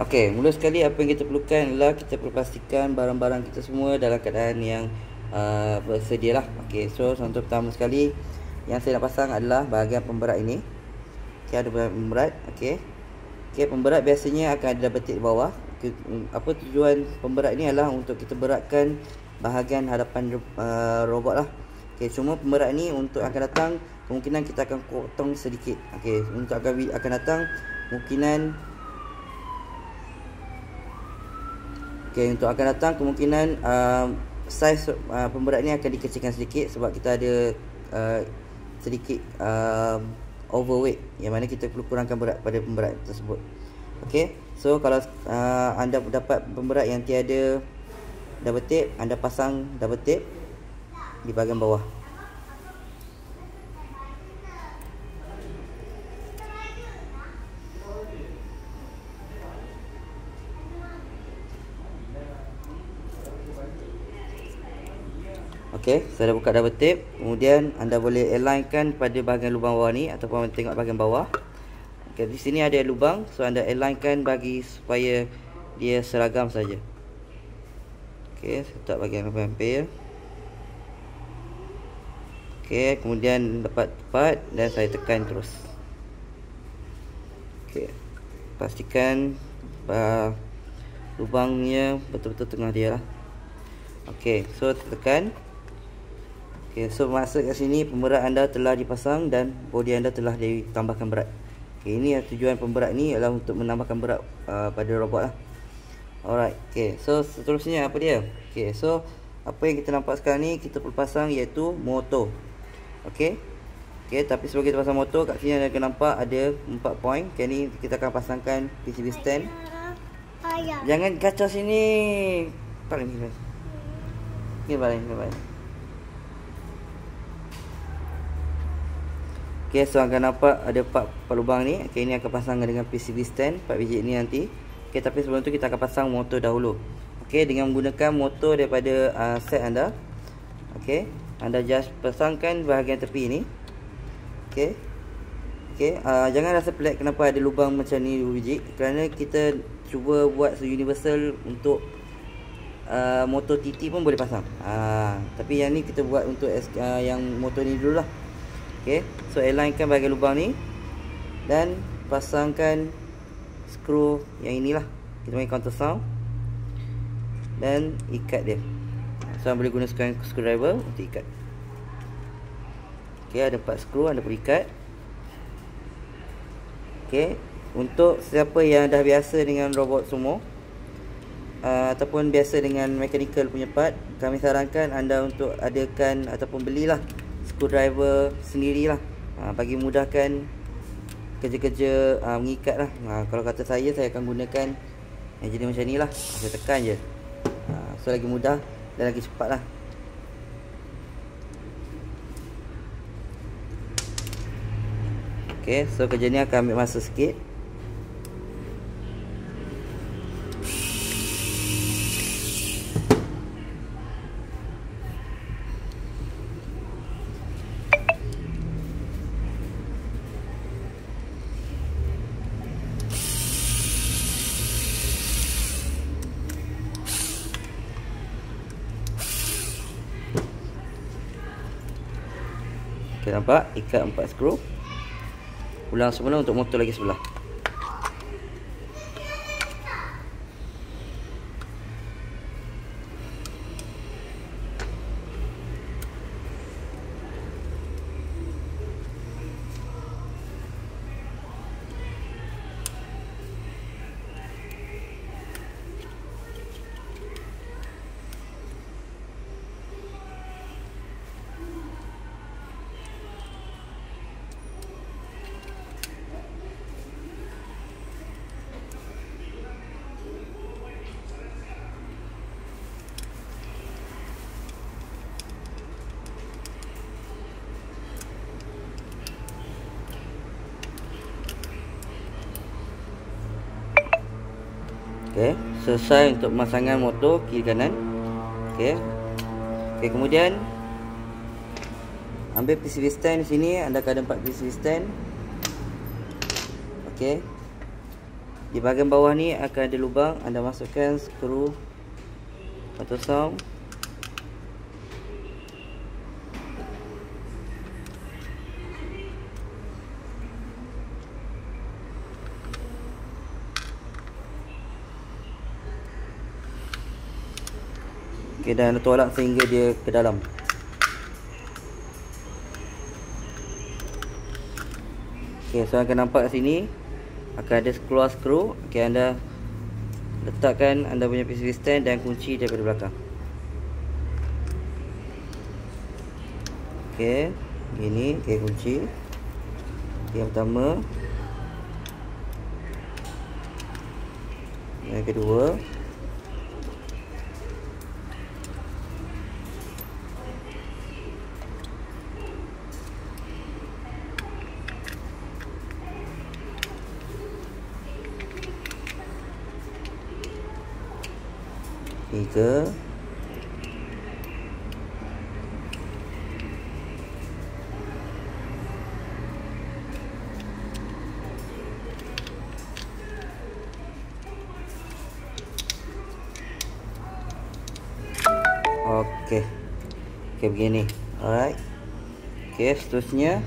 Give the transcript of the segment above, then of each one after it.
Okey, mula sekali apa yang kita perlukan adalah kita perlu pastikan barang-barang kita semua dalam keadaan yang bersedia lah. Okey, so contoh pertama sekali yang saya nak pasang adalah bahagian pemberat ini. Okey, ada bahagian pemberat. Okey. Okey, pemberat biasanya akan ada double tip di bawah. Apa tujuan pemberat ini adalah untuk kita beratkan bahagian hadapan robot lah. Okey, cuma pemberat ni untuk akan datang kemungkinan kita akan potong sedikit. Okey, untuk akan datang kemungkinan untuk akan datang kemungkinan saiz pemberat ni akan dikecilkan sedikit sebab kita ada sedikit overweight, yang mana kita perlu kurangkan berat pada pemberat tersebut. Okey, so kalau anda dapat pemberat yang tiada double tape, anda pasang double tape di bahagian bawah. Okey, saya dah buka double tape. Kemudian anda boleh alignkan pada bahagian lubang bawah ni ataupun tengok bahagian bawah. Okey, di sini ada lubang, so anda alignkan bagi supaya dia seragam saja. Okey, saya letak bahagian hampir. Okey, kemudian dapat tepat dan saya tekan terus. Okey, pastikan lubangnya betul-betul tengah dia lah. Okey, so tekan. Okey, so maksud kat sini pemberat anda telah dipasang dan bodi anda telah ditambahkan berat. Okey, ini tujuan pemberat ni adalah untuk menambahkan berat pada robot lah. Alright, okey, so seterusnya apa dia? Okey, so apa yang kita nampak sekarang ni kita perlu pasang iaitu motor. Okey. Okey, tapi sebelum kita pasang motor, kat sini anda akan nampak ada 4 point. Okey, ni kita akan pasangkan PCB stand. Jangan kacau sini. Paling ni. Ni paling. Okey, so akan nampak ada 4 lubang ni. Okey, ini akan pasangkan dengan PCB stand 4 biji ni nanti. Okey, tapi sebelum tu kita akan pasang motor dahulu. Okey, dengan menggunakan motor daripada set anda. Okey, anda just pasangkan bahagian tepi ni. Okey. Okey, jangan rasa pelik kenapa ada lubang macam ni 2 biji, kerana kita cuba buat universal untuk motor TT pun boleh pasang. Tapi yang ni kita buat untuk yang motor ni dululah. Okey, so alignkan bahagian lubang ni dan pasangkan skru yang inilah. Kita main counter sound dan ikat dia. So boleh guna screwdriver untuk ikat. Okey, ada 4 skru anda perlu ikat. Okey, untuk siapa yang dah biasa dengan robot sumo ataupun biasa dengan mechanical punya part, kami sarankan anda untuk adakan ataupun belilah screwdriver sendirilah, bagi mudahkan kerja-kerja mengikat lah. Kalau kata saya akan gunakan yang jenis macam ni lah. Saya tekan je, so lagi mudah dan lagi cepat lah. Okay, so kerja ni akan ambil masa sikit. Okay, nampak? Ikat 4 skru. Ulang semula untuk motor lagi sebelah. Okey, selesai untuk pemasangan motor kiri kanan. Okey. Okey, kemudian ambil PCB stand di sini, anda akan ada 4 PCB stand. Okey. Di bahagian bawah ni akan ada lubang. Anda masukkan skru ultrasound. Okey, dan tolak sehingga dia ke dalam. Okey, so akan nampak kat sini akan ada keluar skru. Okey, anda letakkan anda punya PCB stand dan kunci daripada belakang. Okey, gini. Okey, kunci. Yang pertama. Yang kedua. Tiga. Okey. Okey, begini. Alright. Okey, seterusnya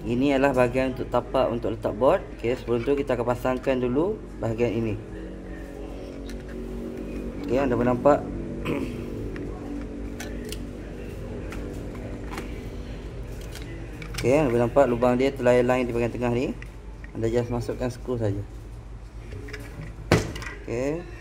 ini adalah bahagian untuk tapak untuk letak board. Okey, sebelum tu kita akan pasangkan dulu bahagian ini. Okey, anda boleh nampak. Okey, anda boleh nampak lubang dia terlain-lain di bahagian tengah ni. Anda just masukkan skru saja. Okey.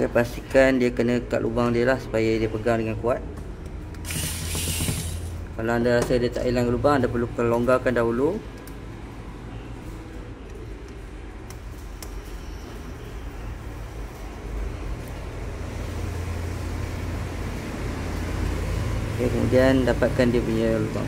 Okay, pastikan dia kena kat lubang dia lah supaya dia pegang dengan kuat. Kalau anda rasa dia tak hilang lubang, anda perlu longgarkan dahulu. Okay, kemudian dapatkan dia punya lubang.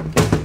Okay.